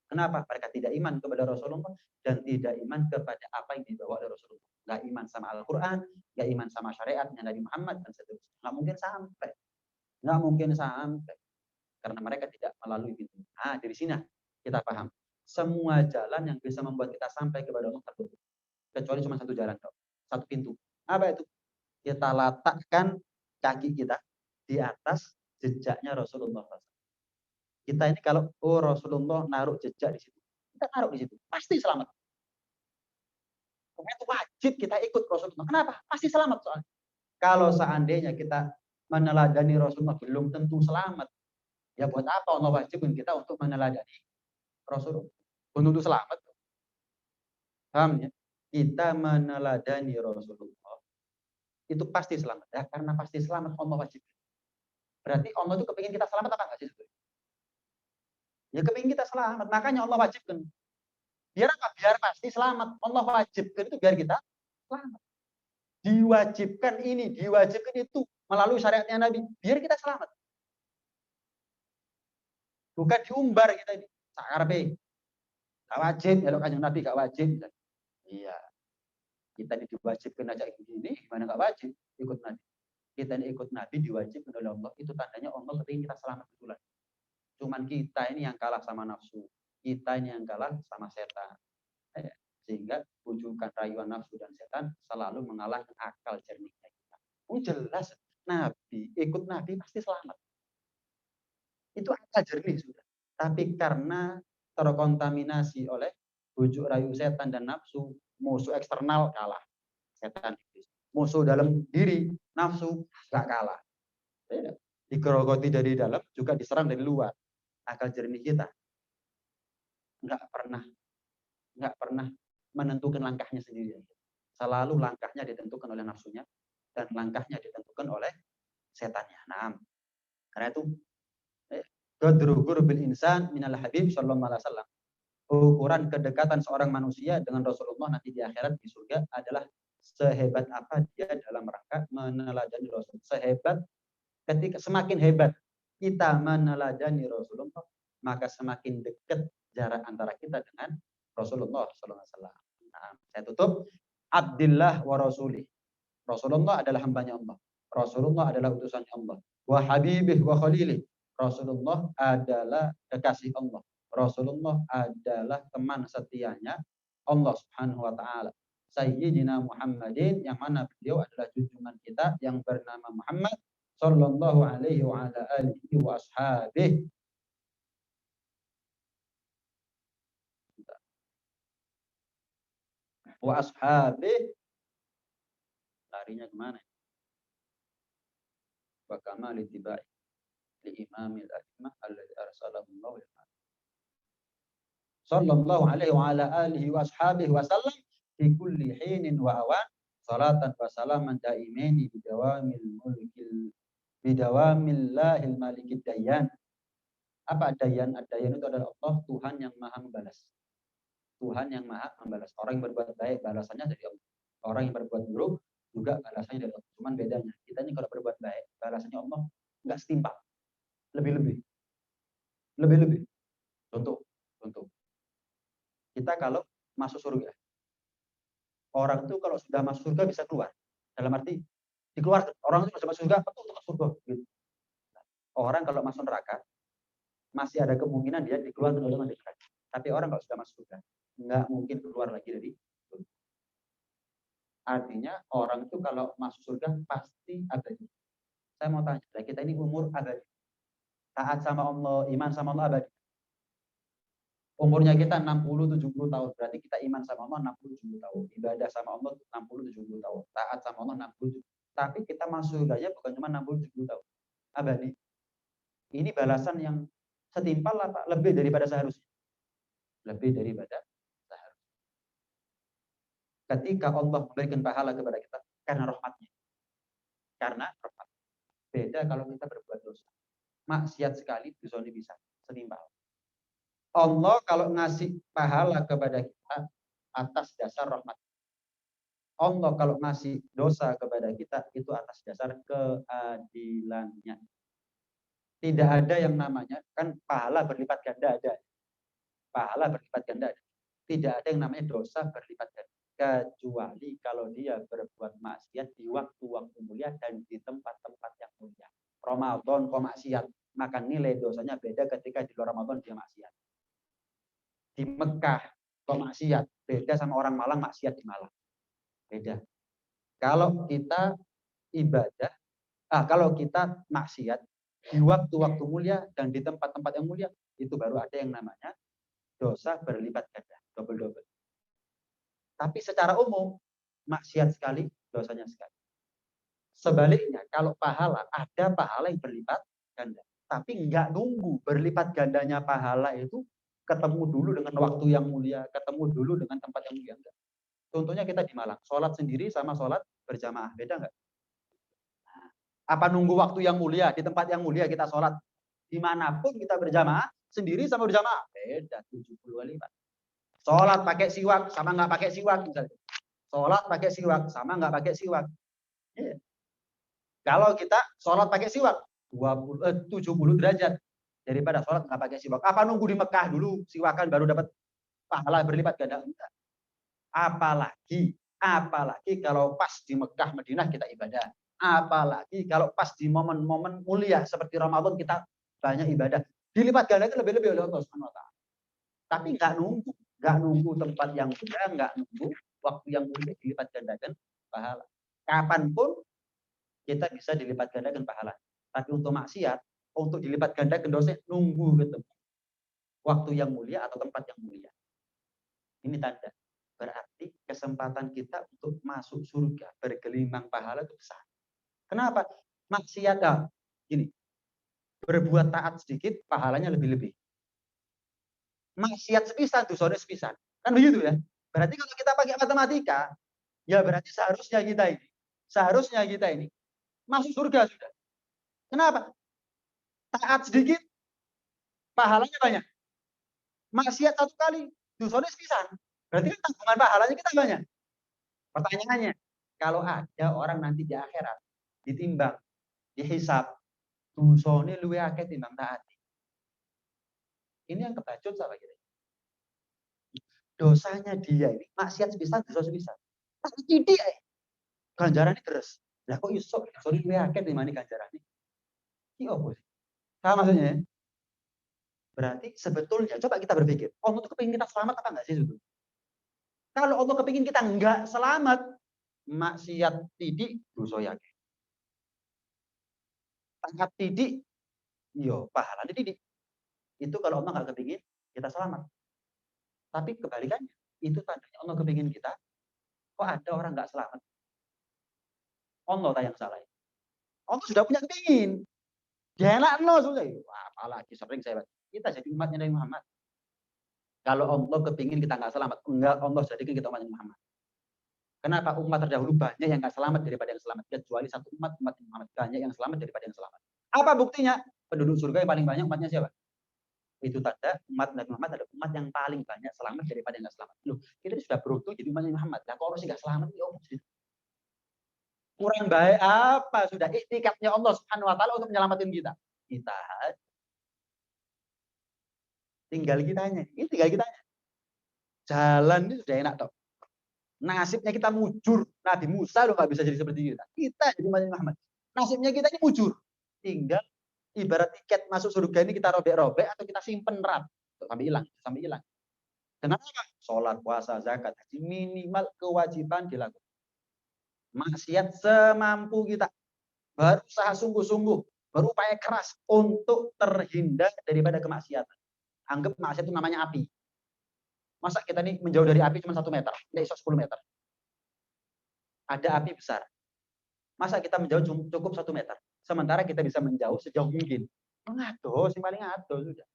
Kenapa? Mereka tidak iman kepada Rasulullah dan tidak iman kepada apa yang dibawa oleh Rasulullah. Nggak iman sama Al-Quran, nggak iman sama syariatnya Nabi Muhammad, dan seterusnya. Nggak mungkin sampai. Nggak mungkin sampai. Karena mereka tidak melalui pintu. Nah, dari sini kita paham. Semua jalan yang bisa membuat kita sampai kepada Allah tertutup. Kecuali cuma satu jalan, satu pintu. Apa itu? Kita letakkan kaki kita di atas jejaknya Rasulullah. Kita ini kalau Rasulullah naruh jejak di situ, kita naruh di situ, pasti selamat. Itu wajib kita ikut Rasulullah. Kenapa? Pasti selamat soalnya. Kalau seandainya kita meneladani Rasulullah belum tentu selamat. Ya buat apa Allah wajibkan kita untuk meneladani Rasulullah? Belum tentu selamat. Paham ya? Kita meneladani Rasulullah itu pasti selamat. Ya, karena pasti selamat Allah wajibkan. Berarti Allah itu kepingin kita selamat apa enggak sih? Ya kepingin kita selamat. Makanya Allah wajibkan. Biar apa? Biar pasti selamat. Allah wajibkan itu biar kita selamat. Diwajibkan ini, diwajibkan itu melalui syariatnya Nabi. Biar kita selamat. Bukan diumbar kita ini. Sakarpe. Gak wajib. Ya lo kanjeng Nabi gak wajib. Iya. Kita ini diwajibkan aja begini. Gimana gak wajib? Ikut Nabi. Kita ini ikut Nabi diwajibkan oleh Allah. Itu tandanya Allah kepingin kita selamat betulan. Cuman kita ini yang kalah sama nafsu. Kita ini yang kalah sama setan. Sehingga bujukan rayuan nafsu dan setan selalu mengalahkan akal jernihnya kita. Jelas Nabi, ikut Nabi pasti selamat. Itu akal jernih sudah. Tapi karena terkontaminasi oleh bujuk rayu setan dan nafsu, musuh eksternal kalah. Setan iblis. Musuh dalam diri, nafsu gak kalah. Digerogoti dari dalam, juga diserang dari luar. Akal jernih kita nggak pernah menentukan langkahnya sendiri. Selalu langkahnya ditentukan oleh nafsunya dan langkahnya ditentukan oleh setannya. Nah, karena itu qadru bil insan minal habib sallallahu alaihi wasallam. Ukuran kedekatan seorang manusia dengan Rasulullah nanti di akhirat di surga adalah sehebat apa dia dalam rangka meneladani Rasul. Sehebat ketika semakin hebat kita meneladani Rasulullah, maka semakin dekat jarak antara kita dengan Rasulullah SAW. Nah, saya tutup. Abdillah wa Rasulih. Rasulullah adalah hambanya Allah. Rasulullah adalah utusannya Allah. wa habibih wa khalilih. Rasulullah adalah kekasih Allah. Rasulullah adalah teman setianya Allah Subhanahu wa taala. Sayyidina Muhammadin, yang mana beliau adalah junjungan kita yang bernama Muhammad sallallahu alaihi wa ala alihi wa ashabihi. Wa ashabihi, larinya kemana? Wa kamal ittiba'i li imamil a'immah alladzi arsalahu Allah sallallahu alaihi wa ala alihi wa ashabihi wa sallam fi kulli hinin wa awan salatan wa salaman daimaini bidawamillahil malikid dayyan. Apa dayyan? Ad-dayyan itu adalah Allah, Tuhan yang maha membalas. Tuhan yang maha membalas. Orang yang berbuat baik balasannya dari Allah. Orang yang berbuat buruk juga balasannya dari Allah. Cuman bedanya, kita ini kalau berbuat baik balasannya Allah enggak setimpal. Lebih-lebih. Lebih-lebih. Contoh. Kita kalau masuk surga, orang itu kalau sudah masuk surga bisa keluar. Dalam arti dikeluarkan. Orang itu sudah masuk surga, betul masuk surga. Gitu. Orang kalau masuk neraka masih ada kemungkinan dia dikeluarkan oleh neraka. Tapi orang kalau sudah masuk surga nggak mungkin keluar lagi dari surga. Artinya orang itu kalau masuk surga pasti abadi. Saya mau tanya, kita ini umur abadi. Taat sama Allah, iman sama Allah abadi. Umurnya kita 60-70 tahun. Berarti kita iman sama Allah 60-70 tahun. Ibadah sama Allah 60-70 tahun. Taat sama Allah 60-70. Tapi kita masuk surganya bukan cuma 60-70 tahun. Abadi. Ini balasan yang setimpal apa? Lebih daripada seharusnya. Lebih daripada seharusnya. Ketika Allah memberikan pahala kepada kita karena rahmatnya. Karena rahmat. Beda kalau kita berbuat dosa. Maksiat sekali, dosa ini bisa setimpal. Allah kalau ngasih pahala kepada kita atas dasar rahmat. Allah kalau ngasih dosa kepada kita itu atas dasar keadilannya. Tidak ada yang namanya, kan pahala berlipat ganda ada. Pahala berlipat ganda ada. Tidak ada yang namanya dosa berlipat ganda. Kecuali kalau dia berbuat maksiat di waktu-waktu mulia dan di tempat-tempat yang mulia. Ramadan kok maksiat, maka nilai dosanya beda ketika di luar Ramadan dia maksiat. Di Mekah kok maksiat, beda sama orang Malang maksiat di Malang. Beda. Kalau kita ibadah, kalau kita maksiat di waktu-waktu mulia dan di tempat-tempat yang mulia, itu baru ada yang namanya dosa berlipat ganda, double-double. Tapi secara umum, maksiat sekali, dosanya sekali. Sebaliknya, kalau pahala, ada pahala yang berlipat ganda. Tapi nggak nunggu berlipat gandanya pahala itu ketemu dulu dengan waktu yang mulia, ketemu dulu dengan tempat yang mulia. Enggak. Contohnya kita di Malang, sholat sendiri sama sholat berjamaah, beda enggak? Apa nunggu waktu yang mulia, di tempat yang mulia kita sholat? Dimanapun kita berjamaah, sendiri sama berjamaah, beda 70 kali lipat. Sholat pakai siwak sama nggak pakai siwak misalnya. Sholat pakai siwak sama nggak pakai siwak. Yeah. Kalau kita sholat pakai siwak, 70 derajat daripada sholat nggak pakai siwak. Apa nunggu di Mekah dulu siwakan baru dapat pahala berlipat ganda? Enggak. Apalagi kalau pas di Mekah Madinah kita ibadah. Apalagi kalau pas di momen-momen mulia seperti Ramadan kita banyak ibadah. Dilipat ganda itu lebih-lebih oleh Allah Subhanahu wa taala. Tapi nggak nunggu tempat yang mulia, nggak nunggu waktu yang mulia dilipat gandakan pahala. Kapanpun kita bisa dilipat gandakan pahala. Tapi untuk maksiat, untuk dilipat gandakan dosa, nunggu ketemu waktu yang mulia atau tempat yang mulia. Ini tanda. Berarti kesempatan kita untuk masuk surga bergelimang pahala itu besar. Kenapa? Maksiat gini. Berbuat taat sedikit, pahalanya lebih-lebih. Maksiat sepisan, dosanya sepisan. Kan begitu ya? Berarti kalau kita pakai matematika, ya berarti seharusnya kita ini masuk surga sudah. Kenapa? Taat sedikit, pahalanya banyak. Maksiat satu kali, dosanya sepisan. Berarti kan tanggungan pahalanya kita banyak. Pertanyaannya, kalau ada orang nanti di akhirat ditimbang, dihisab, dosanya luwih akeh timbang taat. Ini yang kebacut sama kita. Dosanya dia ini maksiat sepisan, dosa sepisan. Tapi titik ganjarannya terus. Lah kok iso? Sorry luwih akeh dimani ganjarane. Iya, bos. Sama maksudnya ya? Berarti sebetulnya coba kita berpikir, Allah tuh kepingin kita selamat apa enggak sih sebetulnya? Kalau Allah kepingin kita enggak selamat, maksiat tidik dosa yakin. Taat tidik, yo pahala tidik. Itu kalau Allah nggak kepingin kita selamat. Tapi kebalikannya, itu tandanya Allah kepingin kita, kok ada orang nggak selamat? Allah yang salah. Allah sudah punya kepingin. Dia enak no sudah. Wah, apalagi sering saya baca. Kita jadi umatnya Nabi Muhammad. Kalau Allah kepingin kita nggak selamat, enggak Allah jadikan kita umatnya Muhammad. Kenapa umat terdahulu banyak yang nggak selamat daripada yang selamat? Kecuali satu umat Muhammad banyak yang selamat daripada yang selamat. Apa buktinya? Penduduk surga yang paling banyak umatnya siapa? Itu tanda umat Nabi Muhammad adalah umat yang paling banyak selamat daripada yang nggak selamat. Loh, kita sudah beruntung jadi umat Nabi Muhammad. Nah, kalau sih nggak selamat, ya kurang baik apa? Sudah iktikadnya Allah Subhanahu Wa Taala untuk menyelamatkan kita. Kita tinggal kitanya. Ini tinggal kitanya. Jalan ini sudah enak toh. Nasibnya kita mujur. Nabi Musa loh nggak bisa jadi seperti kita. Kita jadi umat Nabi Muhammad. Nasibnya kita ini mujur. Tinggal ibarat tiket masuk surga ini kita robek-robek atau kita simpen erat sampai hilang, sampai hilang. Kenapa? Sholat, puasa, zakat, haji minimal kewajiban dilakukan. Maksiat semampu kita, berusaha sungguh-sungguh, berupaya keras untuk terhindar daripada kemaksiatan. Anggap maksiat itu namanya api. Masa kita nih menjauh dari api cuma 1 meter, tidak iso 10 meter. Ada api besar. Masa kita menjauh cukup 1 meter. Sementara kita bisa menjauh sejauh mungkin. Ngado, sing paling ngado sudah.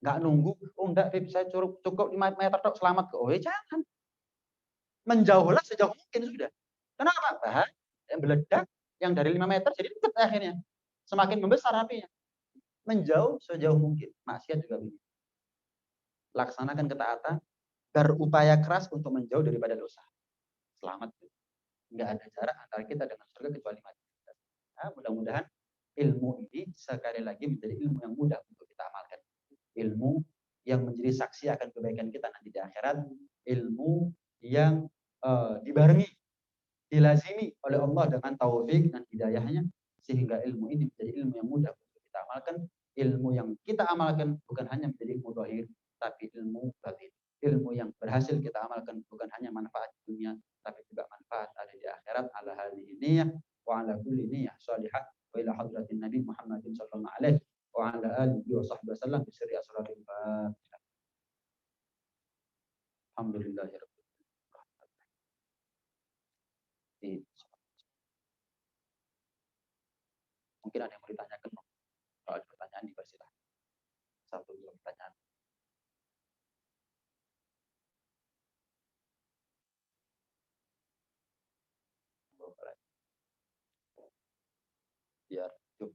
Nggak nunggu, oh enggak, saya cukup 5 meter dok, selamat. Oh ya jangan. Menjauhlah sejauh mungkin sudah. Kenapa? Bahaya, yang meledak, yang dari 5 meter jadi dekat akhirnya. Semakin membesar apinya. Menjauh sejauh mungkin. Maksiat juga begitu. Laksanakan ketaatan, berupaya keras untuk menjauh daripada dosa. Selamat. Nggak ada jarak antara kita dengan surga kecuali mati. Nah, mudah-mudahan ilmu ini sekali lagi menjadi ilmu yang mudah untuk kita amalkan. Ilmu yang menjadi saksi akan kebaikan kita nanti di akhirat. Ilmu yang dibarengi, dilazimi oleh Allah dengan taufik dan hidayahnya, sehingga ilmu ini menjadi ilmu yang mudah untuk kita amalkan. Ilmu yang kita amalkan bukan hanya menjadi ilmu zahir, tapi ilmu batin. Ilmu yang berhasil kita amalkan bukan hanya manfaat di dunia, tapi juga manfaat ada di akhirat. Ala hadhihi niyyah wa ala kulli niyyah shalihah wa ila hadratin Nabi Muhammadin sallallahu alaihi wa ala alihi wa sahbihi wasallam bi sirri asraril Fatihah. Alhamdulillahirabbil alamin. Mungkin ada yang mau ditanyakan. Kalau ada pertanyaan dipersilakan. Satu dua pertanyaan. Biar cukup.